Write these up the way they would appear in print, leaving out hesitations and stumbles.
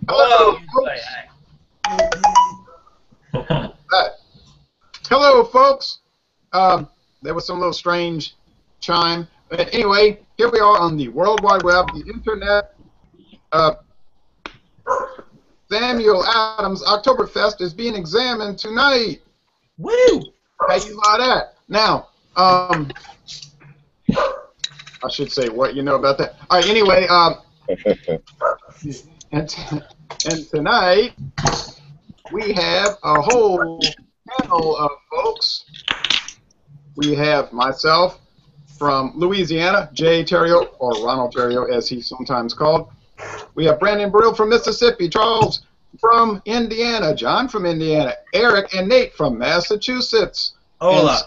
Hello, folks. Hello, folks. There was some little strange chime. But anyway, here we are on the World Wide Web, the Internet. Samuel Adams' Octoberfest is being examined tonight. Woo! How you like that? Now, I should say what you know about that. All right, anyway, and tonight we have a whole panel of folks. We have myself from Louisiana, Jay Terrio, or Ronald Terrio as he's sometimes called. We have Brandon Brill from Mississippi, Charles from Indiana, John from Indiana, Eric and Nate from Massachusetts. Hola.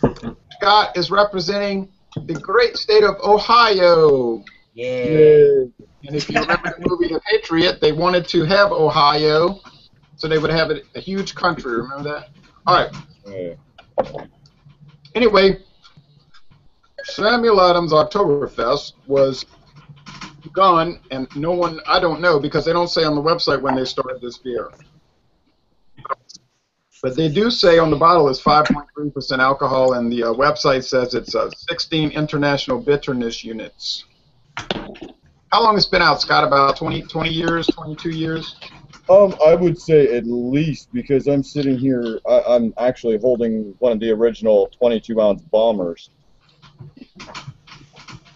And Scott is representing the great state of Ohio. Yeah. And if you remember the movie The Patriot, they wanted to have Ohio, so they would have a huge country. Remember that? All right. Yeah. Anyway, Samuel Adams' Octoberfest was gone, and no one, I don't know, because they don't say on the website when they started this beer. But they do say on the bottle it's 5.3% alcohol, and the website says it's 16 international bitterness units. How long has it been out, Scott? About 20 years, 22 years? I would say at least, because I'm sitting here, I'm actually holding one of the original 22-ounce bombers.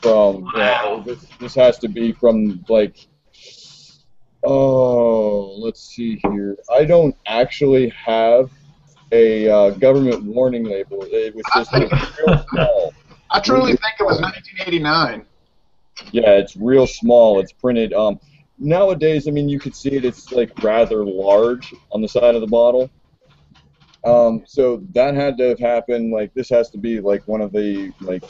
From Wow. this has to be from like, oh, let's see here. I don't actually have a government warning label. It was just like real small. I truly think it was 1989. Yeah, it's real small. It's printed. Nowadays, I mean, you could see it. It's like rather large on the side of the bottle. So that had to have happened. Like this has to be like one of the like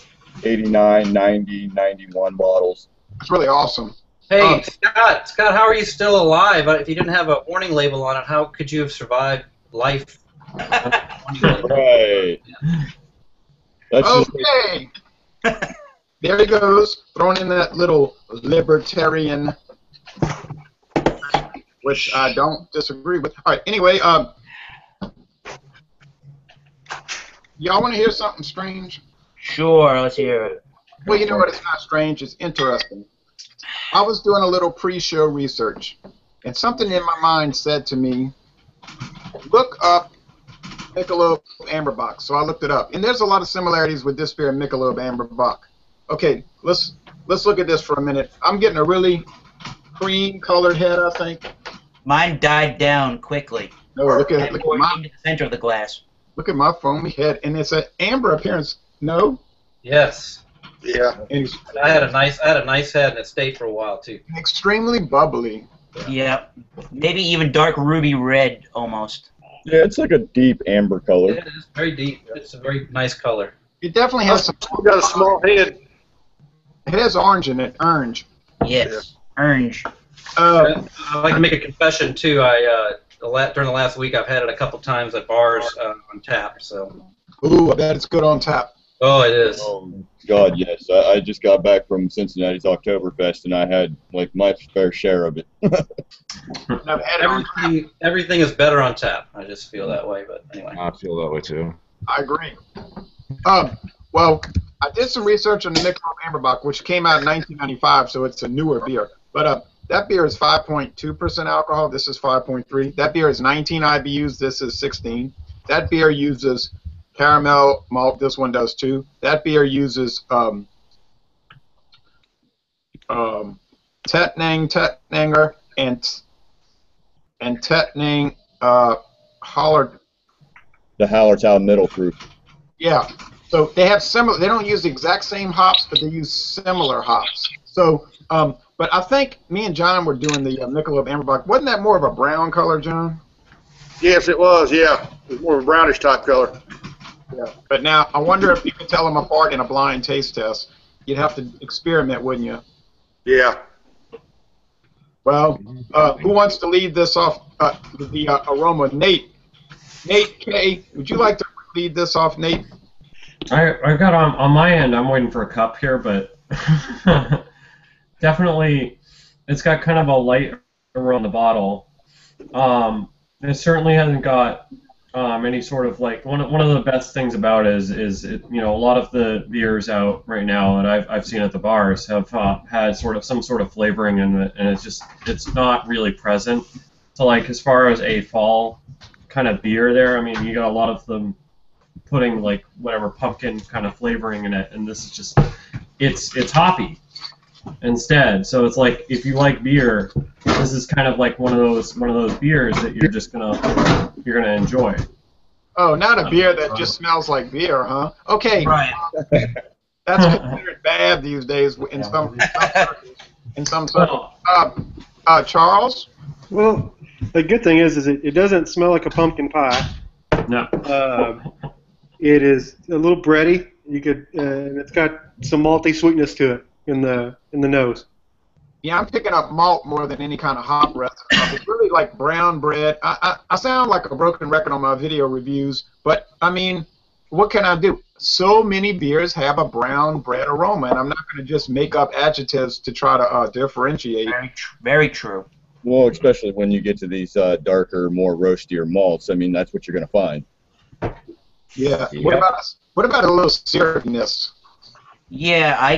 89, 90, 91 bottles. It's really awesome. Hey, Scott, how are you still alive? If you didn't have a warning label on it, how could you have survived life? Right. That's just Okay. There he goes, throwing in that little libertarian, which I don't disagree with. All right, anyway, y'all want to hear something strange? Sure, let's hear it. Well, you know what? It's not strange. It's interesting. I was doing a little pre-show research, and something in my mind said to me, look up Michelob Amberbach. So I looked it up, and there's a lot of similarities with this beer and Michelob Amberbach. Okay, let's look at this for a minute. I'm getting a really cream-colored head, I think. Mine died down quickly. No, look at Into my the center of the glass. foamy head, and it's an amber appearance. No. Yes. Yeah. And it's I had a nice head, and it stayed for a while too. extremely bubbly. Yeah. Maybe even dark ruby red almost. yeah, it's like a deep amber color. It is very deep. It's a very nice color. It definitely has some. Got a small head. It has orange in it. Orange. Yes. Orange. I'd like to make a confession too. During the last week, I've had it a couple times at bars on tap. So. Ooh, I bet it's good on tap. Oh, it is. Oh God, yes. I just got back from Cincinnati's Octoberfest, and I had like my fair share of it. I've had it on tap. Everything is better on tap. I just feel that way. But anyway. I feel that way too. I agree. Well, I did some research on the Michelob Amberbach, which came out in 1995, so it's a newer beer. But that beer is 5.2% alcohol. This is 5.3. That beer is 19 IBUs. This is 16. That beer uses caramel malt. This one does too. That beer uses Tettnanger, and Tettnang Hollard. The Hallertau Middle Proof. Yeah. So they have similar. They don't use the exact same hops, but they use similar hops. So, but I think me and John were doing the Michelob Amberbach. Wasn't that more of a brown color, John? Yes, it was. Yeah, it was more of a brownish type color. Yeah. But now I wonder if you could tell them apart in a blind taste test. You'd have to experiment, wouldn't you? Yeah. Well, who wants to lead this off? The aroma, Nate. Nate K. Would you like to lead this off, Nate? I got on my end. I'm waiting for a cup here, but definitely, it's got kind of a light around the bottle. It certainly hasn't got any sort of like one of the best things about it is it, a lot of the beers out right now that I've seen at the bars have had sort of some sort of flavoring in it, and it's not really present. So like as far as a fall kind of beer there, I mean you got a lot of them putting like whatever pumpkin kind of flavoring in it, and this is just it's hoppy instead. So it's like if you like beer, this is kind of like one of those beers that you're gonna enjoy. Oh, not a beer that just smells like beer, huh? Okay. Right. That's considered bad these days in some circles. Charles? Well, the good thing is it doesn't smell like a pumpkin pie. No. It is a little bready. And it's got some malty sweetness to it in the nose. Yeah, I'm picking up malt more than any kind of hop recipe. It's really like brown bread. I sound like a broken record on my video reviews, but I mean, what can I do? So many beers have a brown bread aroma, and I'm not going to just make up adjectives to try to differentiate. Very true. Well, especially when you get to these darker, more roastier malts. I mean, that's what you're going to find. Yeah. What about a little syrupiness? Yeah, I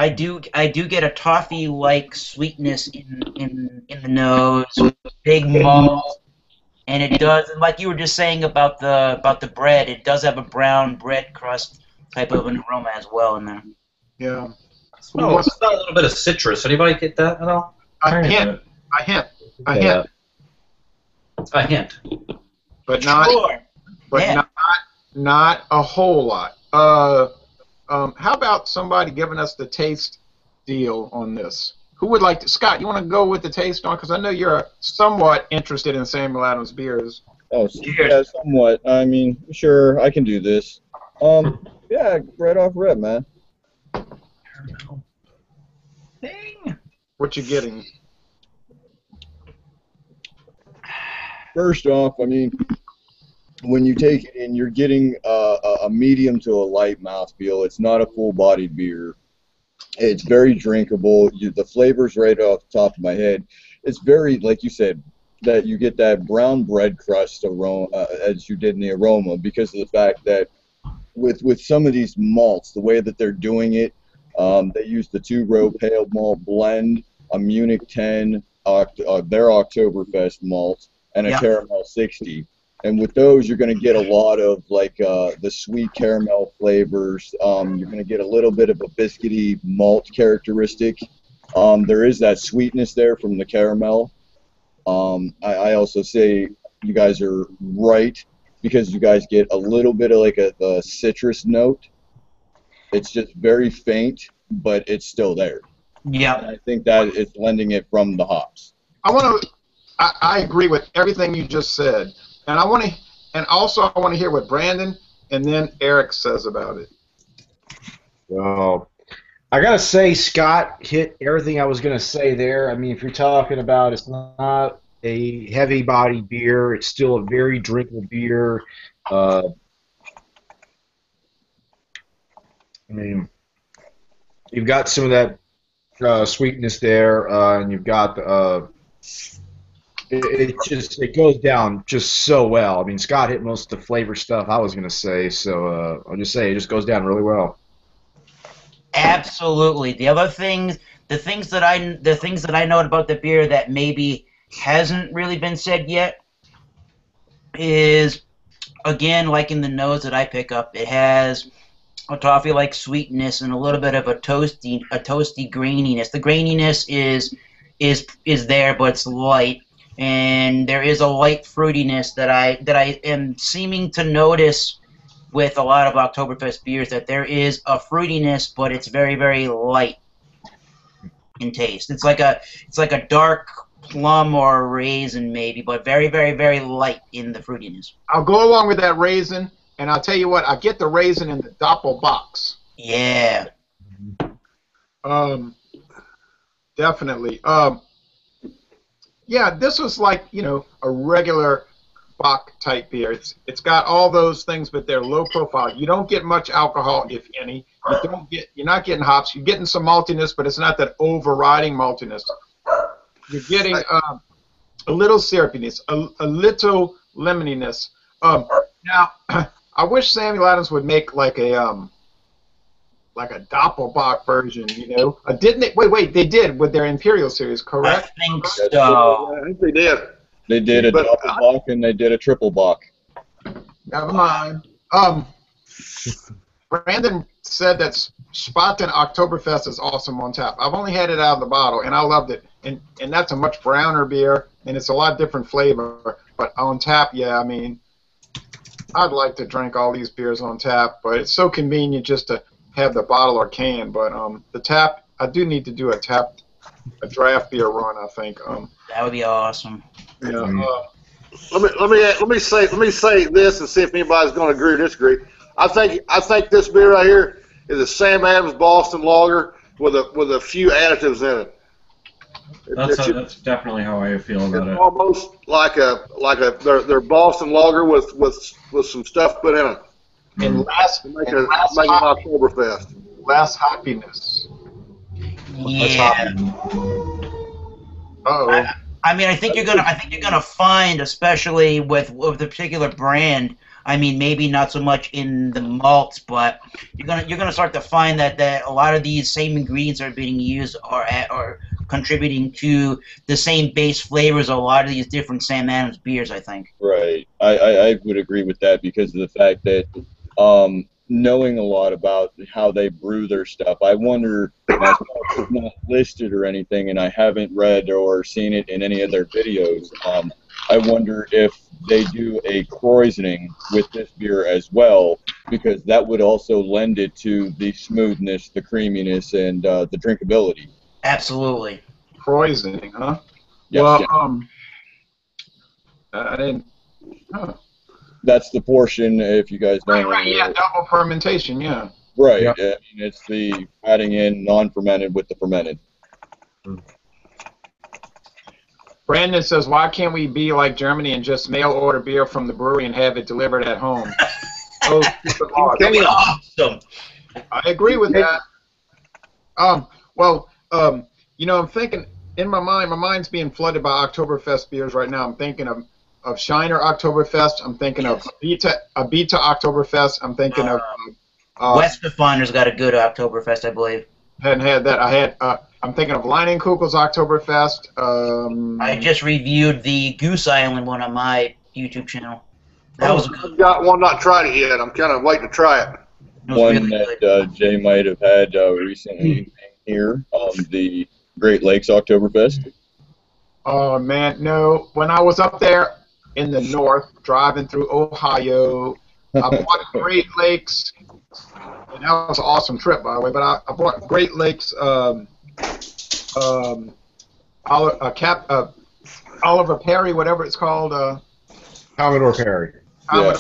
do get a toffee-like sweetness in the nose, big malt, and it does, like you were just saying about the bread, it does have a brown bread crust type of an aroma as well in there. Yeah. Oh, it's got a little bit of citrus. Anybody get that at all? A hint. But not. Sure. But Yeah. not a whole lot. How about somebody giving us the taste deal on this? Who would like to? Scott, you want to go with the taste on? Because I know you're somewhat interested in Samuel Adams beers. Oh, yeah, somewhat. I mean, sure, I can do this. Yeah, right off rip, man. Dang. What you getting? First off, I mean, when you take it in, you're getting a medium to a light mouthfeel. It's not a full-bodied beer. It's very drinkable. The flavor's right off the top of my head. It's very, like you said, that you get that brown bread crust aroma, as you did in the aroma, because of the fact that with some of these malts, the way that they're doing it, they use the 2-row pale malt blend, a Munich 10, their Oktoberfest malt, and a Caramel 60. And with those, you're going to get a lot of like the sweet caramel flavors. You're going to get a little bit of a biscuity malt characteristic. There is that sweetness there from the caramel. I also say you guys are right because you guys get a little bit of like a citrus note. It's just very faint, but it's still there. Yeah. And I think that is blending it from the hops. I agree with everything you just said. And I want to hear what Brandon and then Eric says about it. Well, I gotta say, Scott hit everything I was gonna say there. I mean, if you're talking about it's not a heavy-bodied beer, it's still a very drinkable beer. I mean, you've got some of that sweetness there, and you've got the. It goes down just so well. I mean, Scott hit most of the flavor stuff I was gonna say, so I'll just say it just goes down really well. Absolutely. The things that I know about the beer that maybe hasn't really been said yet is, again, like in the nose that I pick up, it has a toffee-like sweetness and a little bit of a toasty graininess. The graininess is there, but it's light. And there is a light fruitiness that I am seeming to notice with a lot of Oktoberfest beers, that there is a fruitiness, but it's very, very light in taste. It's like a dark plum or a raisin maybe, but very, very, very light in the fruitiness. I'll go along with that raisin, and I'll tell you what, I get the raisin in the Doppelbox. Yeah. Definitely. Yeah, this was like, a regular Bock type beer. It's got all those things, but they're low profile. You don't get much alcohol, if any. You're not getting hops. You're getting some maltiness, but it's not that overriding maltiness. You're getting a little syrupiness, a little lemoniness. Now, I wish Samuel Adams would make like a Doppelbock version, you know. Didn't they? Wait, they did with their Imperial series, I correct? think Yeah, so. I think they did. They did a But double buck and they did a triple buck. Never mind. Brandon said that Spaten Oktoberfest is awesome on tap. I've only had it out of the bottle, and I loved it. And that's a much browner beer, and it's a lot different flavor. But on tap, yeah, I mean, I'd like to drink all these beers on tap, but it's so convenient just to have the bottle or can. But the tap, I do need to do a draft beer run, I think. That would be awesome. Yeah. let me say this and see if anybody's going to agree or disagree. I think this beer right here is a Sam Adams Boston Lager with a few additives in it. That's definitely how I feel about It's it. almost like their Boston Lager with some stuff put in it And last, to make an Oktoberfest. last hoppiness. Yeah. Uh-oh. I mean, I think you're gonna find, especially with the particular brand. I mean, maybe not so much in the malts, but you're gonna start to find that a lot of these same ingredients that are being used are contributing to the same base flavors of a lot of these different Sam Adams beers, I think. Right. I would agree with that because of the fact that knowing a lot about how they brew their stuff, I wonder, it's not listed or anything, and I haven't read or seen it in any of their videos. I wonder if they do a krausening with this beer as well, because that would also lend it to the smoothness, the creaminess, and the drinkability. Absolutely. Krausening, huh? Yes, Well, yeah. I didn't. Huh. That's the portion, if you guys don't know. Right, yeah, double fermentation, yeah. Right. Yep. I mean, it's the adding in non-fermented with the fermented. Brandon says, why can't we be like Germany and just mail order beer from the brewery and have it delivered at home? Oh, stupid law. That'd be awesome. I agree with that. You know, I'm thinking, in my mind's being flooded by Oktoberfest beers right now. I'm thinking of Shiner Oktoberfest. I'm thinking of Abita Oktoberfest. I'm thinking of Westfalen's got a good Oktoberfest, I believe. hadn't had that. I'm thinking of Leinenkugel's Oktoberfest. I just reviewed the Goose Island one on my YouTube channel. That was good. I've got one, not tried it yet. I'm kind of waiting to try it. It was One really that good. Jay might have had recently here, the Great Lakes Oktoberfest. Oh man, no. When I was up there in the north, driving through Ohio, I bought Great Lakes, and that was an awesome trip, by the way. But I bought Great Lakes Oliver Perry, whatever it's called. Commodore Perry. Commodore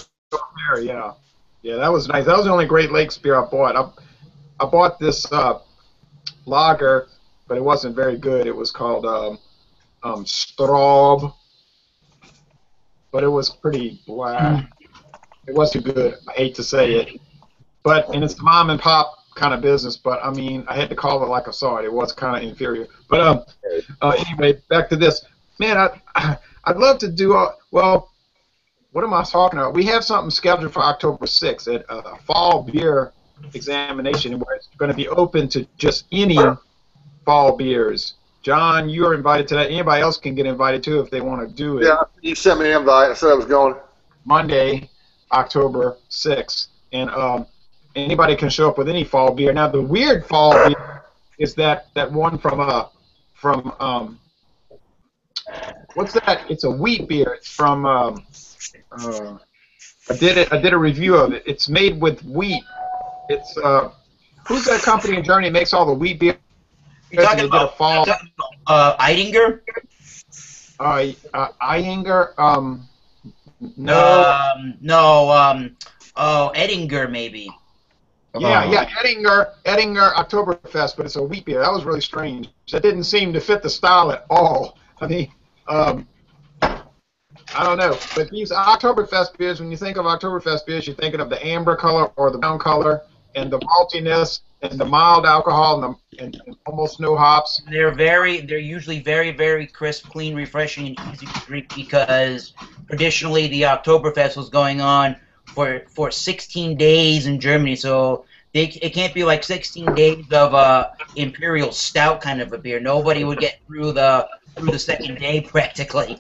Perry, yeah. Yeah, that was nice. That was the only Great Lakes beer I bought. I bought this lager, but it wasn't very good. It was called Straub, but it was pretty blah. It wasn't good. I hate to say it, and it's mom and pop kind of business. But I mean, I had to call it like I saw it. It was kind of inferior. But anyway, back to this. Man, I'd love to do well. What am I talking about? We have something scheduled for October 6th at a fall beer examination where it's going to be open to just any fall beers. John, you are invited to that. Anybody else can get invited too if they want to do it. Yeah, you sent me an invite. I said I was going. Monday, October 6th. And anybody can show up with any fall beer. Now, the weird fall beer is that one from what's that? It's a wheat beer. It's from I did a review of it. It's made with wheat. It's who's that company in Germany that makes all the wheat beer? You're talking about Eidinger? Eidinger. No. Edinger maybe. Yeah, Edinger Oktoberfest, but it's a wheat beer. That was really strange. That didn't seem to fit the style at all. I mean, I don't know. But these Oktoberfest beers, when you think of Oktoberfest beers, you're thinking of the amber color or the brown color, and the maltiness and the mild alcohol and almost no hops. They're usually very, very crisp, clean, refreshing, and easy to drink because traditionally the Oktoberfest was going on for 16 days in Germany, so it can't be like 16 days of imperial stout kind of a beer. Nobody would get through the second day practically.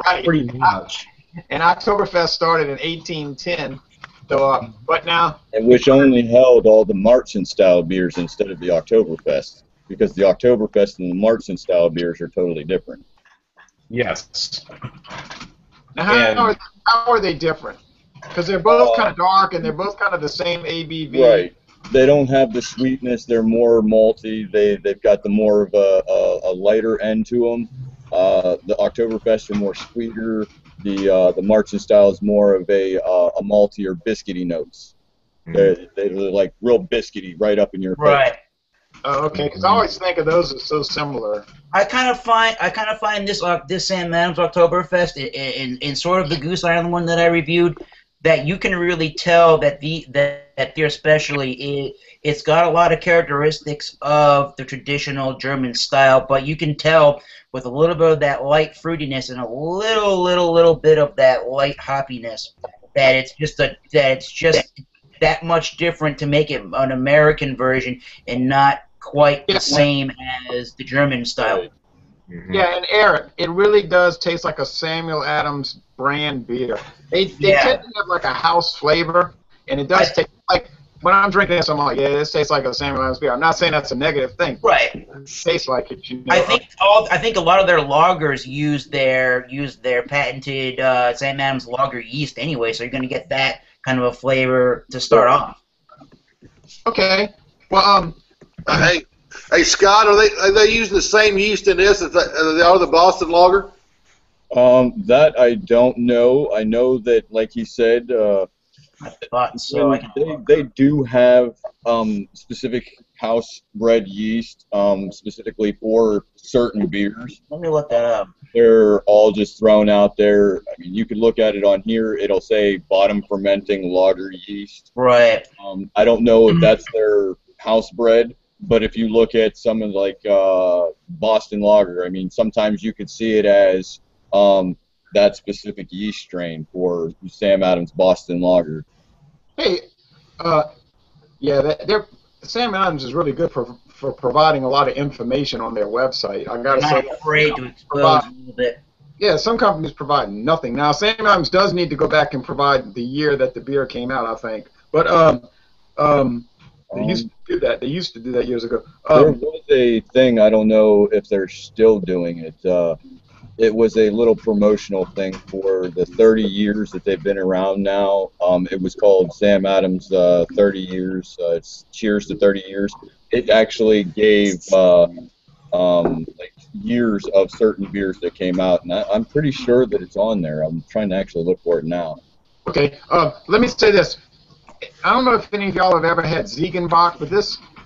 Right. Pretty much. And Oktoberfest started in 1810. So, but now, And which only held all the Marzen style beers instead of the Oktoberfest, because the Oktoberfest and the Marzen style beers are totally different. Yes. now how are they different? Because they're both kind of dark and they're both kind of the same ABV. Right. They don't have the sweetness. They're more malty. They've got the more of a lighter end to them. The Oktoberfest are more sweeter. The Marzen style is more of a malty or biscuity notes. They're like real biscuity, right up in your face. Right. Oh, okay. Because I always think of those as so similar. I kind of find this Sam Adams Oktoberfest in sort of the Goose Island one that I reviewed, that you can really tell that that beer especially it's got a lot of characteristics of the traditional German style, but you can tell with a little bit of that light fruitiness and a little bit of that light hoppiness that it's just that much different to make it an American version and not quite the same as the German style. Yeah, and Eric, it really does taste like a Samuel Adams brand beer. They tend to have like a house flavor, and it does taste like, when I'm drinking this, I'm like, yeah, this tastes like a Samuel Adams beer. I'm not saying that's a negative thing. Right. It tastes like it. You know? I think a lot of their lagers use their patented Sam Adams lager yeast anyway, so you're going to get that kind of a flavor to start off. Okay. Well, Hey, Scott, are they using the same yeast in this as they are the Boston Lager? That I don't know. I know that, like he said, I thought so. They do have specific house-bred yeast, specifically for certain beers. Let me look that up. They're all just thrown out there. I mean, you could look at it on here. It'll say bottom fermenting lager yeast. Right. I don't know if that's their house-bred. But if you look at some of like Boston Lager, I mean, sometimes you could see it as that specific yeast strain for Sam Adams Boston Lager. hey, Sam Adams is really good for providing a lot of information on their website. I gotta say, I'm afraid to expose a little bit. Yeah, some companies provide nothing. Now, Sam Adams does need to go back and provide the year that the beer came out, I think. But they used to do that. They used to do that years ago. There was a thing, I don't know if they're still doing it. It was a little promotional thing for the 30 years that they've been around now. It was called Sam Adams 30 Years. It's Cheers to 30 Years. It actually gave like years of certain beers that came out, and I'm pretty sure that it's on there. I'm trying to actually look for it now. Okay, let me say this. I don't know if any of y'all have ever had Ziegenbock, but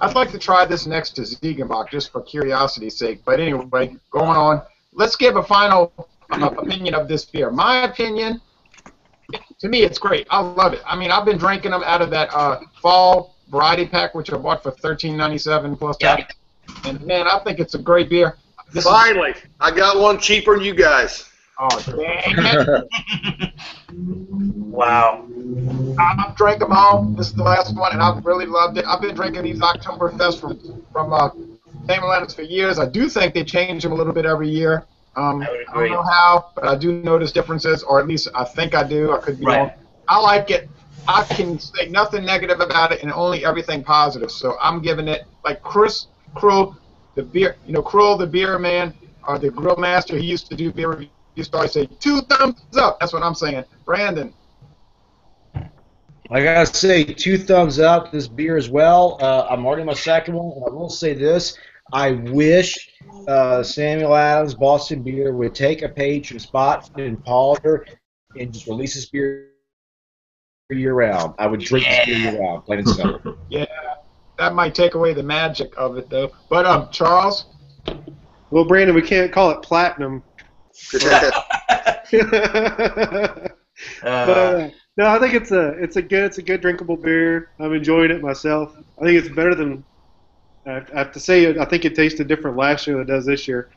I'd like to try this next to Ziegenbock just for curiosity's sake. But anyway, going on. Let's give a final opinion of this beer. My opinion, to me, it's great. I love it. I mean, I've been drinking them out of that fall variety pack, which I bought for $13.97 plus tax. And man, I think it's a great beer. Finally, I got one cheaper than you guys. Oh, dang it. Wow. I've drank them all. This is the last one, and I've really loved it. I've been drinking these Oktoberfest from Samuel Adams for years. I do think they change them a little bit every year. I don't know how, but I do notice differences, or at least I think I do. I could be wrong. I like it. I can say nothing negative about it and only everything positive. So I'm giving it, like Chris Krull, the beer, Krull, the beer man, or the grill master. He used to do beer reviews. He started saying 2 thumbs up. That's what I'm saying. Brandon. I gotta say 2 thumbs up this beer as well. I'm ordering my second one, and I will say this: I wish Samuel Adams Boston Beer would take a page from Spot and Palmer and just release this beer year round. I would drink this beer year round, plain and simple. Yeah, that might take away the magic of it, though. But Charles. Well, Brandon, we can't call it platinum. But No, I think it's a good drinkable beer. I'm enjoying it myself. I think it's better than I have to say. I think it tasted different last year than it does this year.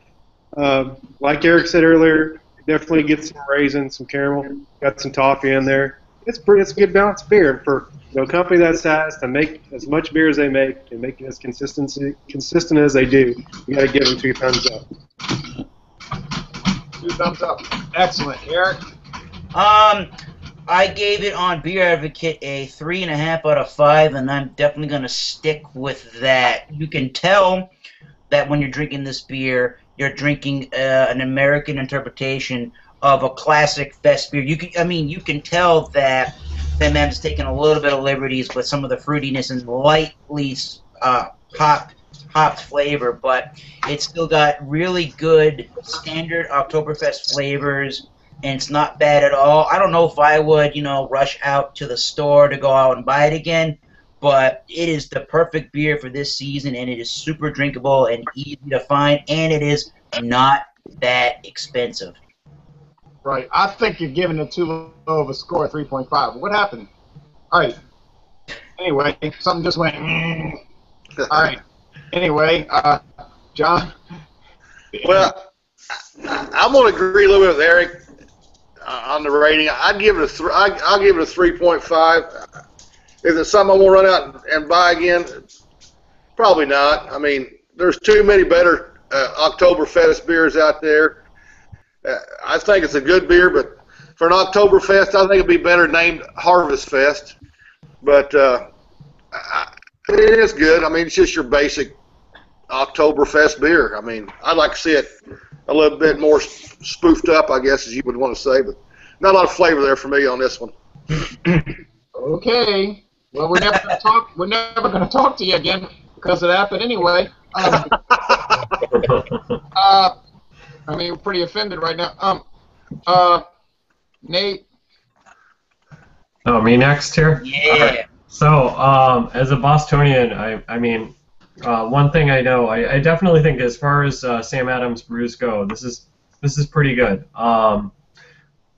Like Eric said earlier, definitely get some raisins, some caramel, got some toffee in there. It's a good balanced beer for a company that size to make as much beer as they make and make it as consistent as they do. You got to give them 2 thumbs up. 2 thumbs up. Excellent, Eric. I gave it on Beer Advocate a 3.5 out of 5, and I'm definitely going to stick with that. You can tell that when you're drinking this beer, you're drinking an American interpretation of a classic fest beer. You can tell that Sam Adams is taking a little bit of liberties with some of the fruitiness and lightly hopped flavor, but it's still got really good standard Oktoberfest flavors. And it's not bad at all. I don't know if I would, rush out to the store to go out and buy it again, but it is the perfect beer for this season, and it is super drinkable and easy to find, and it is not that expensive. Right. I think you're giving it too low of a score, 3.5. What happened? All right. Anyway, something just went. All right. Anyway, John. Well, I'm going to agree a little bit with Eric on the rating. I'll give it a 3.5. Is it something I want to run out and buy again? Probably not. I mean, there's too many better Oktoberfest beers out there. I think it's a good beer, but for an Oktoberfest, I think it'd be better named Harvest Fest. But it is good. I mean, it's just your basic Oktoberfest beer. I mean, I'd like to see it a little bit more spoofed up, I guess, as you would want to say, but not a lot of flavor there for me on this one. Okay. Well, we're never going to talk. We're never going to talk to you again because of that. But anyway, we're pretty offended right now. Nate. Oh, me next here? Yeah. Right. So, as a Bostonian, one thing I know, I definitely think as far as Sam Adams brews go, this is pretty good.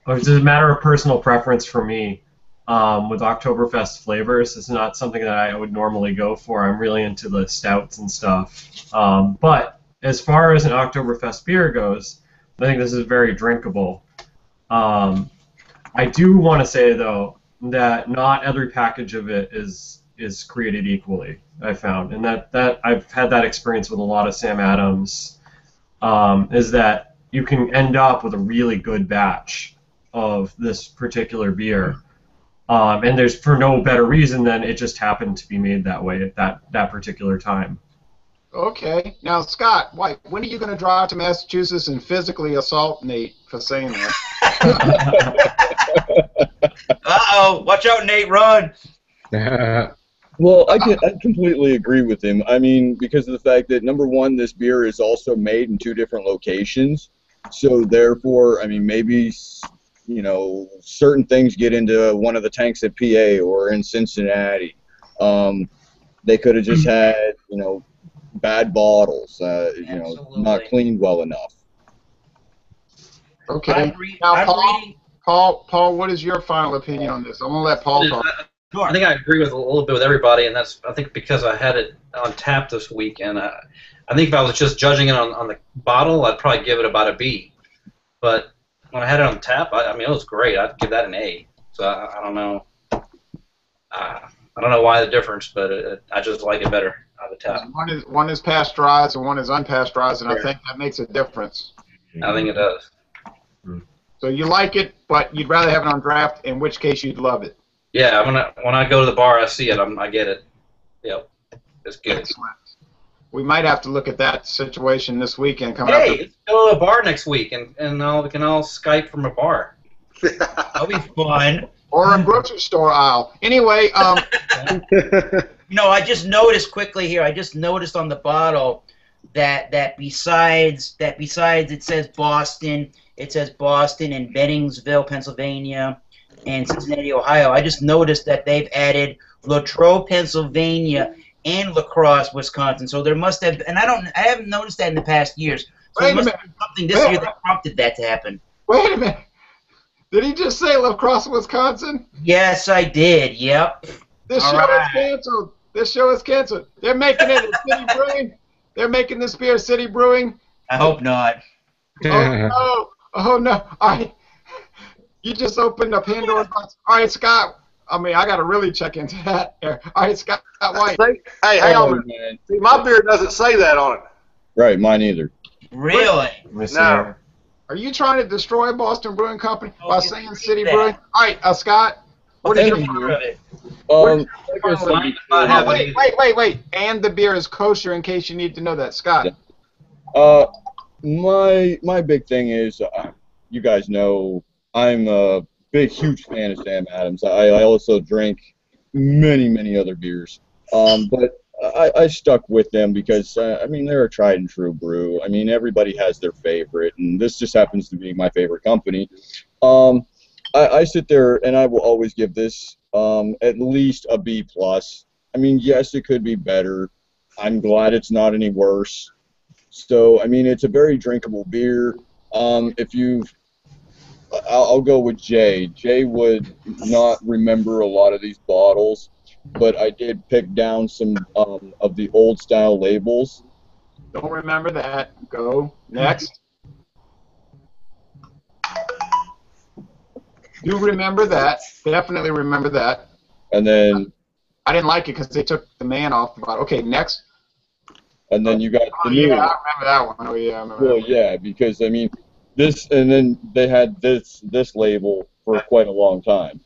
It's a matter of personal preference for me. With Oktoberfest flavors, it's not something that I would normally go for. I'm really into the stouts and stuff. But as far as an Oktoberfest beer goes, I think this is very drinkable. I do want to say though that not every package of it is created equally. I found, and that I've had that experience with a lot of Sam Adams, is that you can end up with a really good batch of this particular beer, and there's for no better reason than it just happened to be made that way at that particular time. Okay. Now, Scott White, when are you going to drive to Massachusetts and physically assault Nate for saying that? Uh-oh. Watch out, Nate. Run. Well, I completely agree with him. I mean, because of the fact that, number one, this beer is also made in 2 different locations. So, therefore, I mean, maybe, certain things get into one of the tanks at PA or in Cincinnati. They could have just had, bad bottles, not cleaned well enough. Okay. Now, Paul, what is your final opinion on this? I'm going to let Paul talk. I think I agree with a little bit with everybody, and that's I think because I had it on tap this week, and I think if I was just judging it on the bottle, I'd probably give it about a B. But when I had it on tap, it was great. I'd give that an A. So I don't know. I don't know why the difference, but I just like it better out of the tap. One is pasteurized and one is unpasteurized, and I think that makes a difference. I think it does. So you like it, but you'd rather have it on draft, in which case you'd love it. Yeah, when I go to the bar, I see it. I get it. Yep, it's good. Excellent. We might have to look at that situation this weekend. Let's go to a bar next week, and we can all Skype from a bar. That'll be fun. Or a grocery store aisle. Anyway, I just noticed quickly here. I just noticed on the bottle that besides it says Boston in Benningsville, Pennsylvania, and Cincinnati, Ohio. I just noticed that they've added Latrobe, Pennsylvania, and La Crosse, Wisconsin. So there must have, and I haven't noticed that in the past years. So there must have been something this year that prompted that to happen. Wait a minute. Did he just say La Crosse, Wisconsin? Yes, I did. Yep. This All show right. is canceled. This show is canceled. They're making it at City Brewing. They're making this beer City Brewing. I hope not. Oh no! Oh no! You just opened up Pandora's box. All right, Scott. I mean, I got to really check into that. All right, Scott White. Hey, hang on a minute. Man. See, my beer doesn't say that on it. Right, mine either. Really? No. Are you trying to destroy Boston Brewing Company by you saying did City that. Brewing? All right, Scott. What did you Part of it. Like I said Mine does before, not have wait. And the beer is kosher in case you need to know that, Scott. my big thing is, you guys know, I'm a huge fan of Sam Adams. I also drink many other beers, but I stuck with them because I mean, they're a tried and true brew. I mean, everybody has their favorite, and this just happens to be my favorite company. I sit there and I will always give this at least a B plus. I mean, yes, it could be better. I'm glad it's not any worse. So, I mean, it's a very drinkable beer. I'll go with Jay. Jay would not remember a lot of these bottles, but I did pick down some of the old style labels. Don't remember that. Go. Next. You remember that. Definitely remember that. And then I didn't like it because they took the man off the bottle. Okay, next. and then you got Oh, the new yeah, one. I remember that one. Oh, yeah, I remember Well, that one. yeah, because I mean, this, and then they had this label for quite a long time.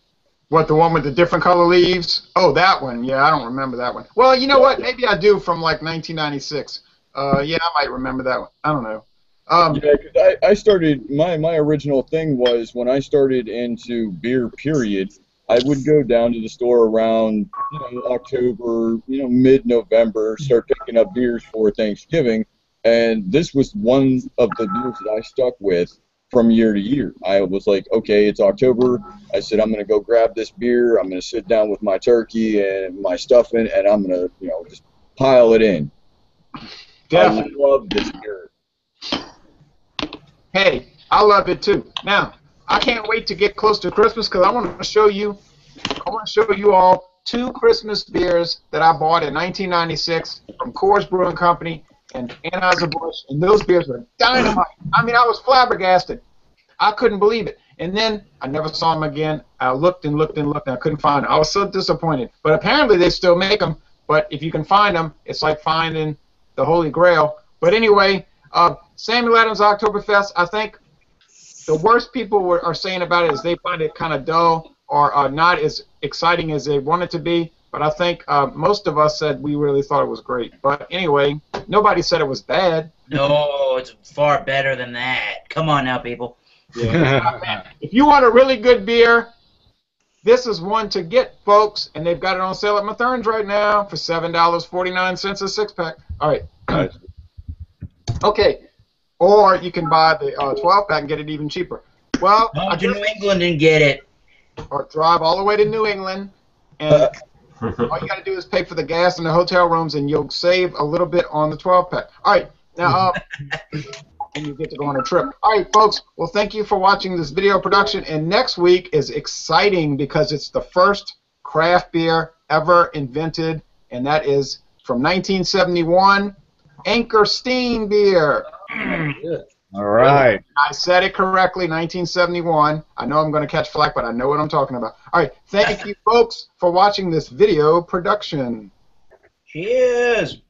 What, the one with the different color leaves? Oh, that one. Yeah, I don't remember that one. Well, you know what? Maybe I do from like 1996. Yeah, I might remember that one. I don't know. Yeah, because I started, my original thing was when I started into beer, period, I would go down to the store around, October, mid-November, start picking up beers for Thanksgiving, and this was one of the beers that I stuck with from year to year. I was like, okay, it's October. I said, I'm going to go grab this beer. I'm going to sit down with my turkey and my stuffing, and I'm going to, just pile it in. Definitely. I love this beer. Hey, I love it too. Now, I can't wait to get close to Christmas because I want to show you all 2 Christmas beers that I bought in 1996 from Coors Brewing Company and Anheuser-Busch, and those beers were dynamite. I mean, I was flabbergasted. I couldn't believe it. And then I never saw them again. I looked and looked and looked, and I couldn't find them. I was so disappointed. But apparently they still make them. But if you can find them, it's like finding the Holy Grail. But anyway, Samuel Adams Oktoberfest, I think the worst people are saying about it is they find it kind of dull or not as exciting as they want it to be. But I think most of us said we really thought it was great. But anyway, nobody said it was bad. No, it's far better than that. Come on now, people. Yeah. If you want a really good beer, this is one to get, folks. And they've got it on sale at Mathern's right now for $7.49 a 6-pack. All right. Nice. Okay. Or you can buy the 12-pack and get it even cheaper. Well, Come to New England and get it. or drive all the way to New England, and all you got to do is pay for the gas and the hotel rooms, and you'll save a little bit on the 12-pack. All right, now, and you get to go on a trip. All right, folks, well, thank you for watching this video production, and next week is exciting because it's the first craft beer ever invented, and that is from 1971, Anchor Steam beer. All right. I said it correctly, 1971. I know I'm going to catch flack, but I know what I'm talking about. All right, thank you, folks, for watching this video production. Cheers.